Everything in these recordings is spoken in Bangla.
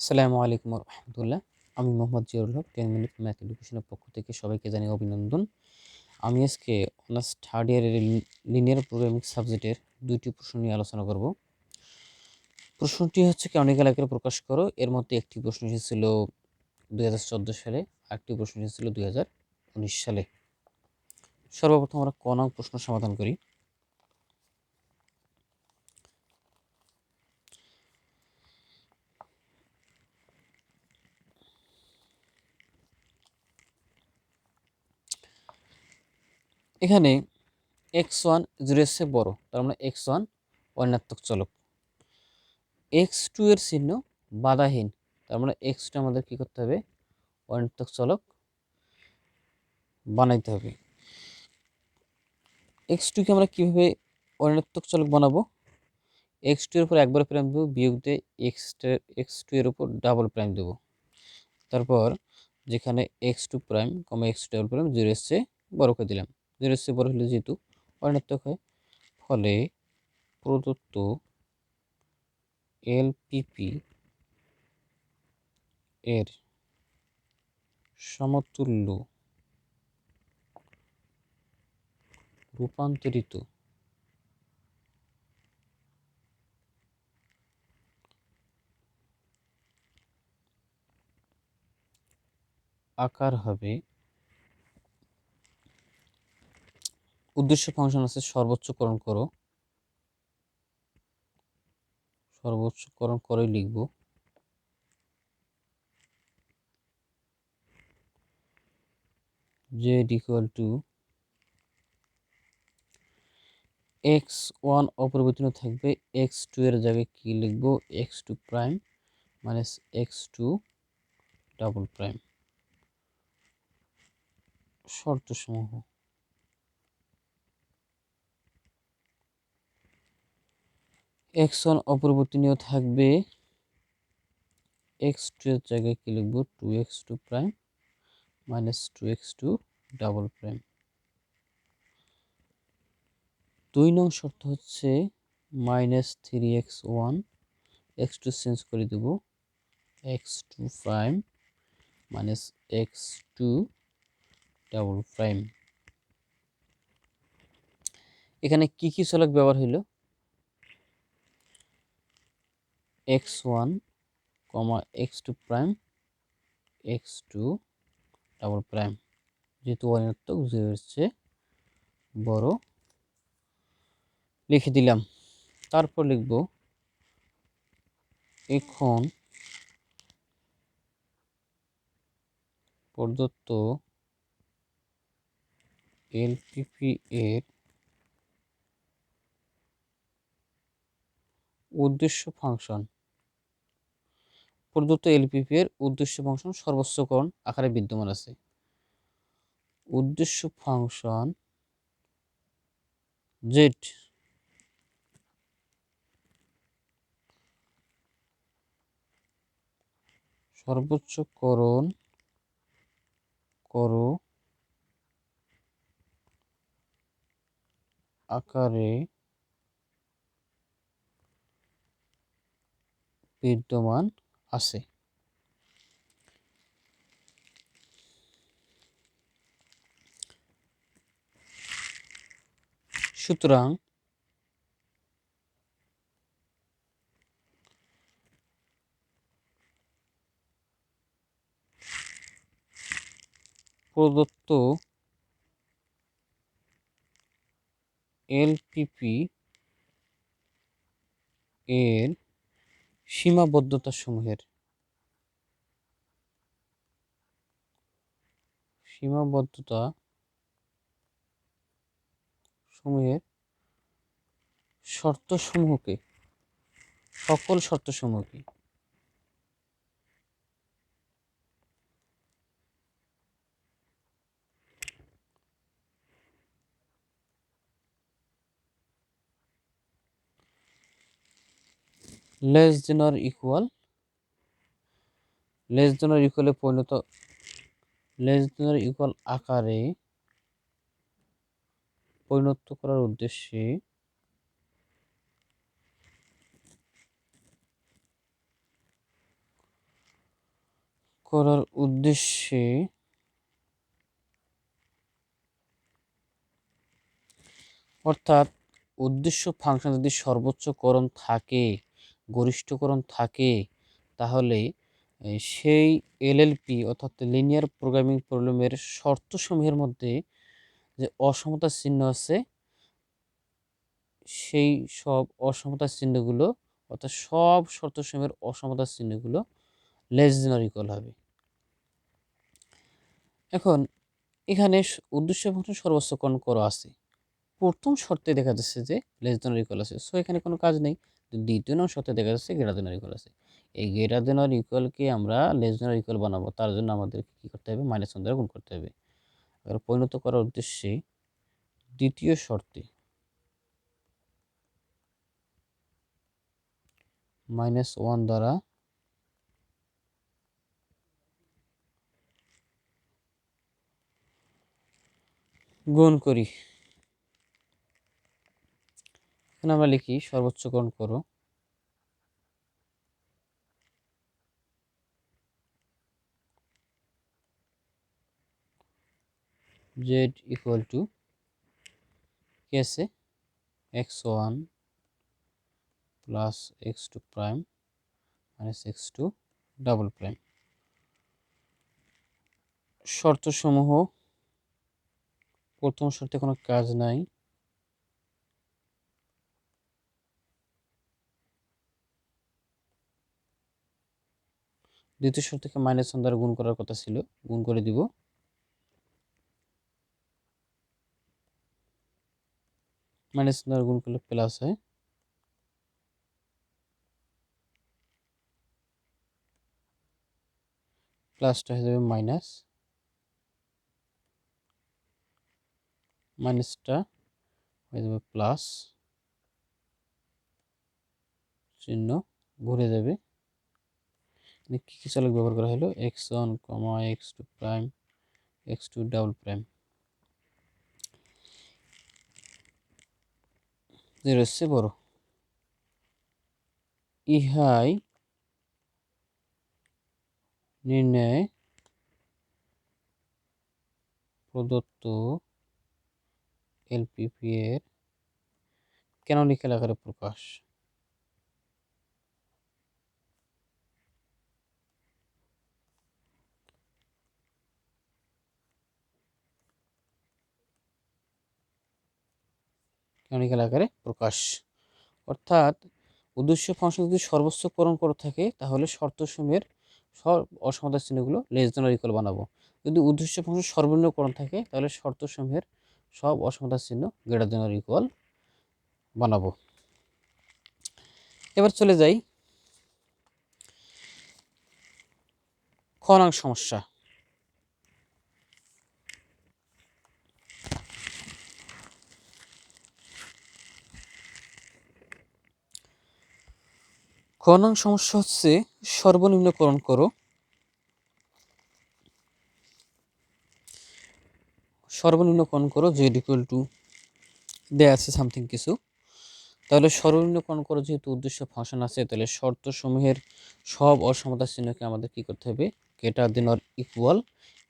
আসসালামু আলাইকুম রহমতুল্লাহ। আমি মোহাম্মদ জিয়াউল হক, 10 মিনিট ম্যাথ এডুকেশনের পক্ষ থেকে সবাইকে জানাই অভিনন্দন। আমি আজকে অনার্স থার্ড ইয়ারের লিনিয়ার প্রোগ্রামিং সাবজেক্টের দুইটি প্রশ্ন নিয়ে আলোচনা করব। প্রশ্নটি হচ্ছে ক্যানোনিক্যাল আকারে প্রকাশ করো। এর মধ্যে একটি প্রশ্ন এসেছিল 2014 সালে, আরেকটি প্রশ্ন এসেছিল 2019 সালে। সর্বপ্রথম আমরা ক নং প্রশ্ন সমাধান করি। এখানে x1 0 এর চেয়ে বড়, তার মানে x1 ঋণাত্মক চলক। x2 এর চিহ্ন বাধাহীন, তার মানে x2 আমাদের কি করতে হবে? ঋণাত্মক চলক বানাইতে হবে। x2 কে আমরা কিভাবে ঋণাত্মক চলক বানাবো? x2 এর উপর একবার প্রাইম দেবো, বিয়োগ দিয়ে x2 এর উপর ডাবল প্রাইম দেবো। তারপর যেখানে x2 prime x2 double prime 0 এর চেয়ে বড় করে দিলাম। 0 এর চেয়ে বড় হলে যেহেতু ঋণাত্মক হয়, ফলে প্রদত্ত এলপিপি এর সমতুল্য রূপান্তরিত আকার হবে, উদ্দেশ্য ফাংশন আছে সর্বোচ্চকরণ করো, সর্বোচ্চকরণ করেই লিখব। z equal to x1 অপরিবর্তনীয় থাকবে, x2 এর জায়গায় কি লিখব? x2 prime minus x2 double prime. শর্ত সমূহ x1 অপরিবর্তনীয় থাকবে, x2 এর জায়গায় কি লিখব? 2x2 prime minus 2x2 double prime. 2 নং শর্ত হচ্ছে মাইনাস 3x1, x2 চেঞ্জ করে দেব, x2 prime minus x2 double prime. এখানে কি কি চলক ব্যবহার হইল? x1, x2 prime, x2 double prime, যেহেতু ঋণাত্মক 0 এর চেয়ে বড় লিখে দিলাম। তারপর লিখব এখন প্রদত্ত এলপিপি এর উদ্দেশ্য ফাংশন, প্রদত্ত এলপিপি এর উদ্দেশ্য ফাংশন সর্বোচ্চকরণ আকারে বিদ্যমান আছে। উদ্দেশ্য ফাংশন z সর্বোচ্চকরণ করো আকারে বিদ্যমান আছে। সুতরাং প্রদত্ত এলপিপি এর সীমাবদ্ধতা সমূহের শর্তসমূহকে, সকল শর্তসমূহকে লেস দেন অর ইকুয়াল আকারে পরিণত করার উদ্দেশ্যে করার উদ্দেশ্যে অর্থাৎ উদ্দেশ্য ফাংশন যদি সর্বোচ্চকরণ থাকে, গরিষ্ঠকরণ থাকে, তাহলে সেই এলএলপি অর্থাৎ লিনিয়ার প্রোগ্রামিং প্রবলেমের শর্তসমূহের মধ্যে যে অসমতার চিহ্ন আছে, সেই সব অসমতার চিহ্নগুলো অর্থাৎ সব শর্তসমূহের অসমতার চিহ্নগুলো লেস দেন অর ইকুয়াল হবে। এখন এখানে উদ্দেশ্য ফাংশন সর্বোচ্চকরণ করা আছে, প্রথম শর্তে দেখা যাচ্ছে যে লেস দেন অর ইকুয়াল আছে, সো এখানে কোনো কাজ নেই। দ্বিতীয় নম্বর শর্তে দেখা যাচ্ছে গ্রেটার দেন অর ইকুয়াল আছে। এই গ্রেটার দেন অর ইকুয়ালকে আমরা লেস দেন অর ইকুয়াল বানাবো, তার জন্য আমাদেরকে কী করতে হবে? -1 দ্বারা গুণ করতে হবে। আর পরিণত করার উদ্দেশ্যে দ্বিতীয় শর্তে -1 দ্বারা গুণ করি। এখন আমরা লিখি সর্বোচ্চকরণ করো z ইকুয়াল টু কি আছে? x1 plus x2 prime minus x2 double prime. শর্তসমূহ, প্রথম শর্তে কোনো কাজ নাই, দ্বিতীয় শর্ত থেকে -1 দ্বারা গুণ করার কথা ছিল, গুণ করে দিব। -1 দ্বারা গুণ করলে প্লাস হয়, প্লাসটা হয়ে যাবে মাইনাস, মাইনাসটা হয়ে যাবে প্লাস, চিহ্ন ঘুরে যাবে। কি কি চলক ব্যবহার করা হলো? x1, x2 prime, x2 double prime, 0 হচ্ছে বড়। ইহাই নির্ণয় প্রদত্ত এলপিপি এর ক্যানোনিক্যাল আকারে প্রকাশ। ক্যানোনিক্যাল আকারে প্রকাশ অর্থাৎ উদ্দেশ্য ফাংশন যদি সর্বোচ্চকরণ করে থাকে, তাহলে শর্তসমূহের সব অসমতার চিহ্নগুলো লেস দেন অর ইকুয়াল বানাবো। যদি উদ্দেশ্য ফাংশন সর্বনিম্নকরণ থাকে, তাহলে শর্তসমূহের সব অসমতার চিহ্ন গ্রেটার দেন অর ইকুয়াল বানাবো। এবার চলে যাই খ নং সমস্যা। খ নং সমস্যা হচ্ছে সর্বনিম্নকরণ করো। সর্বনিম্নকরণ করো z ইকুয়াল টু দেয়া আছে সামথিং কিছু, তাহলে সর্বনিম্নকরণ করো যেহেতু উদ্দেশ্য ফাংশন আছে, তাহলে শর্তসমূহের সব অসমতার চিহ্নকে আমাদের কি করতে হবে? গ্রেটার দেন অর ইকুয়াল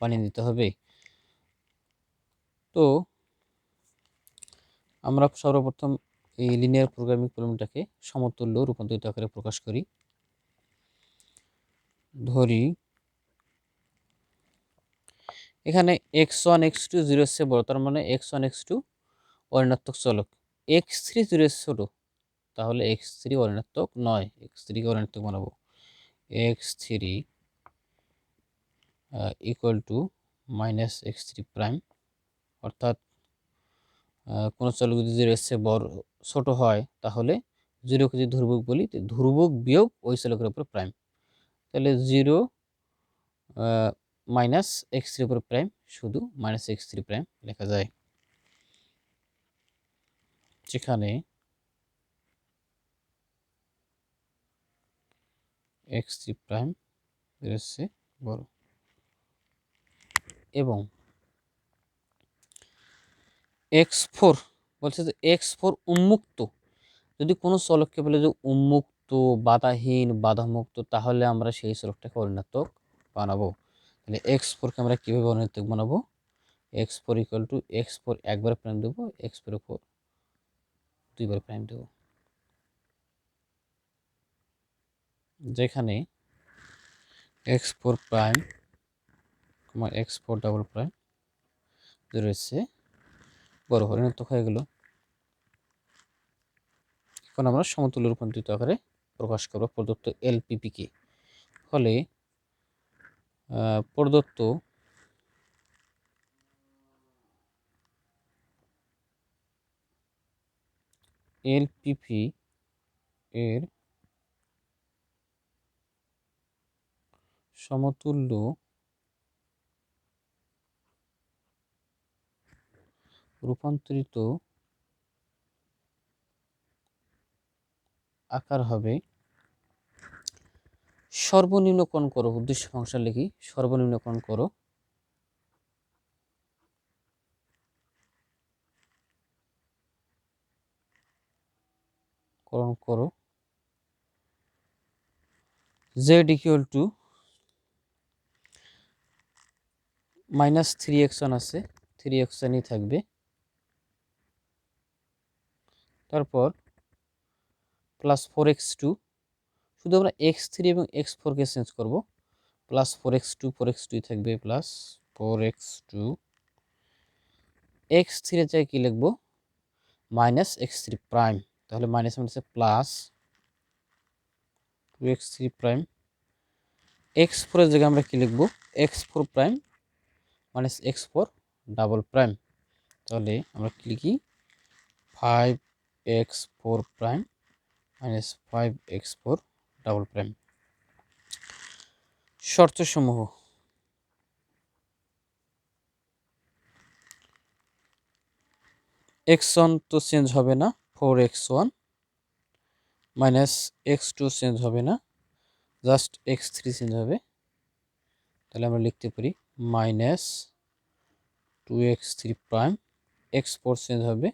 বানিয়ে দিতে হবে। তো আমরা সর্বপ্রথম এই লিনিয়ার প্রোগ্রামিং প্রবলেমটাকে সমতুল্য রূপান্তরিত আকারে প্রকাশ করি। ধরি এখানে x1 x2 0 এর চেয়ে বড়, তার মানে x1 x2 অঋণাত্মক চলক, x3 0 এর ছোট, তাহলে x3 অঋণাত্মক নয়, x3 কে অঋণাত্মক বানাবো। x3 equal to minus x3 prime, অর্থাৎ কোনো চলক যদি 0 এর চেয়ে বড় ছোট হয়, তাহলে 0কে যদি ধ্রুবক বলি, ধ্রুবক বিয়োগ ওই চলকের উপর প্রাইম, তাহলে 0 মাইনাস x3 উপর প্রাইম, শুধু মাইনাস x3 প্রাইম লেখা যায়। যেখানে x3 প্রাইম এর চেয়ে বড় এবং x4 বলছে যে x4 উন্মুক্ত। যদি কোনো চলককে বলে যে উন্মুক্ত, বাধাহীন, বাধামুক্ত, তাহলে আমরা সেই চলকটাকে অঋণাত্মক বানাবো। তাহলে x4কে আমরা কীভাবে অনৈতিক বানাবো? x4 ইকুয়াল টু x4 একবার প্রাইম দেবো, x4 উপর 2বার প্রাইম দেবো, যেখানে x4 prime x4 double prime রয়েছে বড় ঋণাত্মক হয়ে গেল। এখন আমরা সমতুল্য রূপান্তরিত আকারে প্রকাশ করব প্রদত্ত এলপিপিকে। ফলে প্রদত্ত এলপিপি এর সমতুল্য রূপান্তরিত আকার হবে সর্বনিম্নকরণ করো। উদ্দেশ্য ফাংশন লিখি, সর্বনিম্নকরণ করো z ইকুয়াল টু -3x1 আছে, 3x1ই থাকবে। তারপর প্লাস 4x2, শুধু আমরা x3 এবং x4কে চেঞ্জ করব। প্লাস 4x2, 4x2 থাকবে, প্লাস 4x2, x3 এর জায়গায় কি লিখবো? -x3 prime. তাহলে মাইনাস মাইনাসে প্লাস 2x3 প্রাইম। x4 এর জায়গায় আমরা কি লিখবো? x4 prime x4 double prime. তাহলে আমরা কি লিখি? 5x4 prime -5x4 double prime. শর্তসমূহ x1 তো চেঞ্জ হবে না, 4x1 -x2 চেঞ্জ হবে না, জাস্ট x3 চেঞ্জ হবে। তাহলে আমরা লিখতে পারি -2x3 প্রাইম। x4 চেঞ্জ হবে,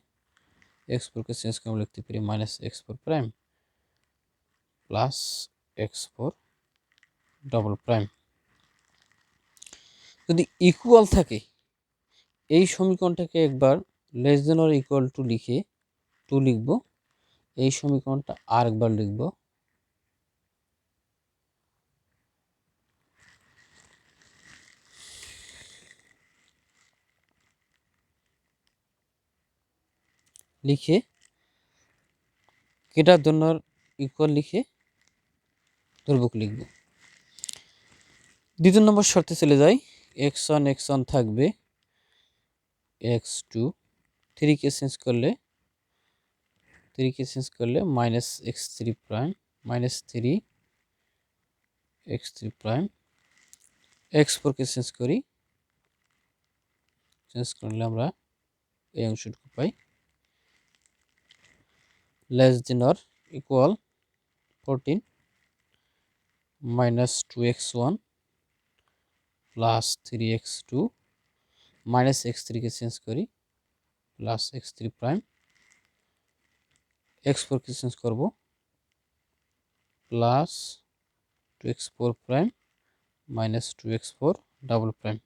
x4কে চেঞ্জ করে আমরা লিখতে পারি -x4 prime plus x4 double prime. যদি ইকুয়াল থাকে, এই সমীকরণটাকে একবার less than or equal to লিখে 2 লিখব, এই সমীকরণটা আরেকবার লিখব, লিখে গ্রেটার দেন অর ইকুয়াল লিখে ধ্রুবক লিখব। দ্বিতীয় নম্বর শর্তে চলে যাই, x1 থাকবে, x2 3কে চেঞ্জ করলে -x3 প্রাইম -3x3 প্রাইম। x4কে চেঞ্জ করলে আমরা এই অংশটুকু পাই, less than or equal 14 -2x1 plus 3x2 -x3কে চেঞ্জ করি প্লাস x3 প্রাইম। x4কে চেঞ্জ করব plus 2x4 prime -2x4 double prime.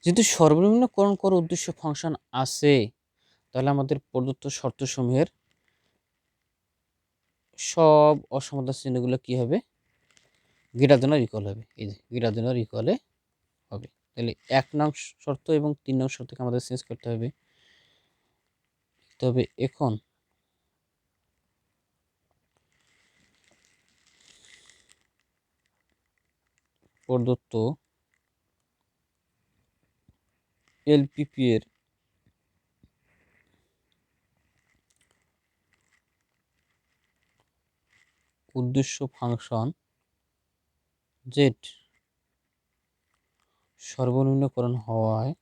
যেহেতু সর্বনিম্নকরণ করার উদ্দেশ্য ফাংশন আছে, তাহলে আমাদের প্রদত্ত শর্তসমূহের সব অসমাধান চিহ্নগুলো কি হবে? গ্রেটার দেন অর ইকুয়াল হবে। এই যে গ্রেটার দেন অর ইকুয়ালে হবে। তাহলে 1 নং শর্ত এবং 3 নং শর্তকে আমাদের চেঞ্জ করতে হবে। তবে এখন প্রদত্ত এলপিপি এর উদ্দেশ্য ফাংশন জেড সর্বনিম্নকরণ হওয়ায়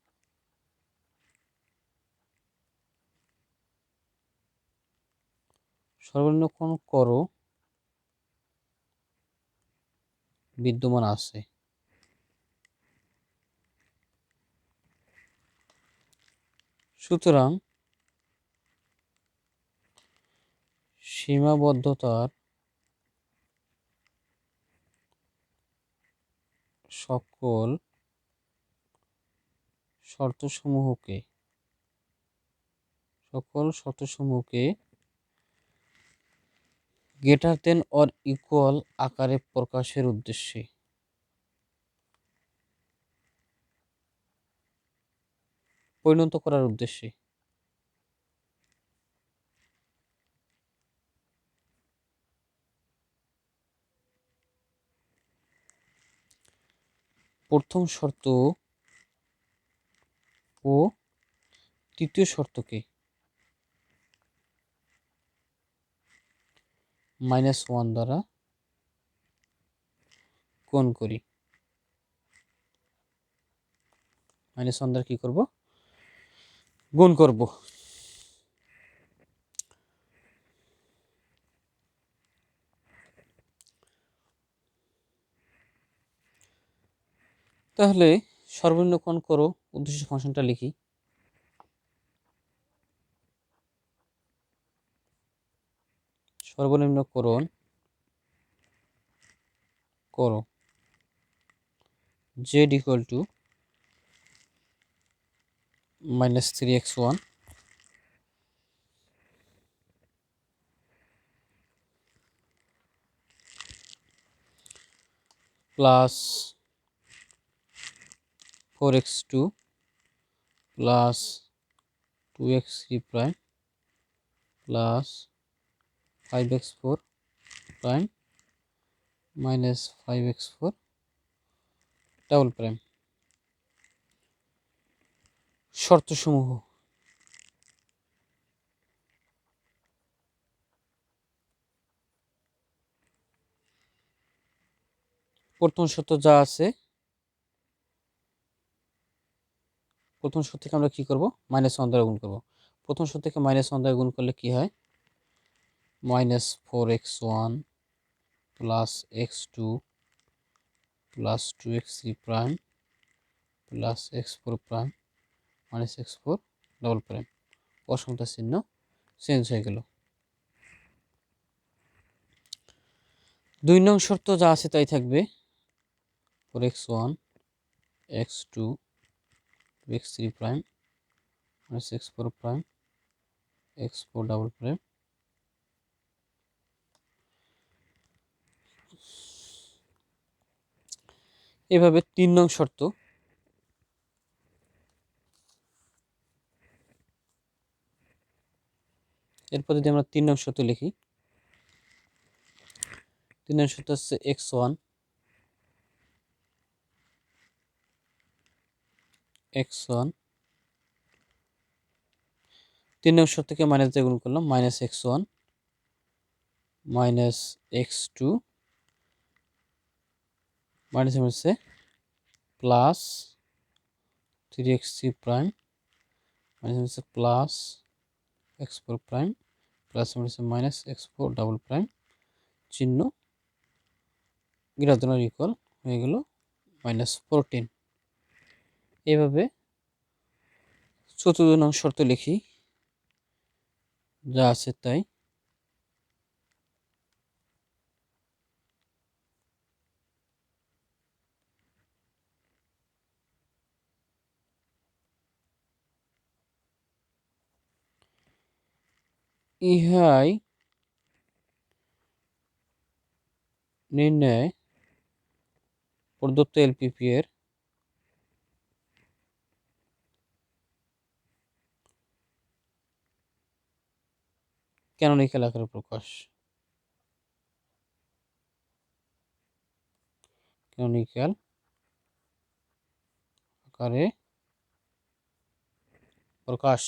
সর্বনিম্নকরণ করো বিদ্যমান আছে। সুতরাং সীমাবদ্ধতার সকল শর্তসমূহকে গ্রেটার দেন অর ইকুয়াল আকারে প্রকাশের উদ্দেশ্যে পরিণত করার উদ্দেশ্যে প্রথম শর্ত ও তৃতীয় শর্তকে -1 দ্বারা গুণ করি। -1 দ্বারা কি করব? গুণ করব। তাহলে সর্বনিম্ন কোণ করো উদ্দেশ্য ফাংশনটা লিখি। সর্বনিম্ন করণ করো z equal to -3x1 plus 4x2 plus 2x3 prime plus 5x4 prime minus 5x4 double prime. শর্তসমূহ প্রথম শর্ত যা আছে, প্রথম শর্ত থেকে আমরা কি করব? -1 দ্বারা গুণ করব। প্রথম শর্ত থেকে -1 দ্বারা গুণ করলে কি হয়? -4x1 plus x2 plus 2x3 prime plus x4 prime minus x4 double prime. অসমতা চিহ্ন চেঞ্জ হয়ে গেল। 2 নং শর্ত যা আছে তাই থাকবে। 4x1 x2 x3 prime minus x4 prime x4 double prime. এভাবে 3 নং শর্ত, এরপর যদি আমরা 3 নং শর্ত লিখি, 3 নং শর্ত হচ্ছে x1 3 নং শর্ত থেকে মাইনাস দিয়ে গুণ করলাম, -x1 -x2 মাইনাস হচ্ছে প্লাস 3x3 প্রাইম মাইনাস হচ্ছে প্লাস x4 প্রাইম প্লাস হচ্ছে মাইনাস x4 ডাবল প্রাইম। চিহ্ন গ্রেটার দেন অর ইকুয়াল হয়ে গেল -14। এভাবে 4 নং শর্ত লিখি, যা আছে তাই। ইহাই নির্ণয় প্রদত্ত এলপিপি এর ক্যানোনিক্যাল আকারে প্রকাশ। ক্যানোনিক্যাল আকারে প্রকাশ।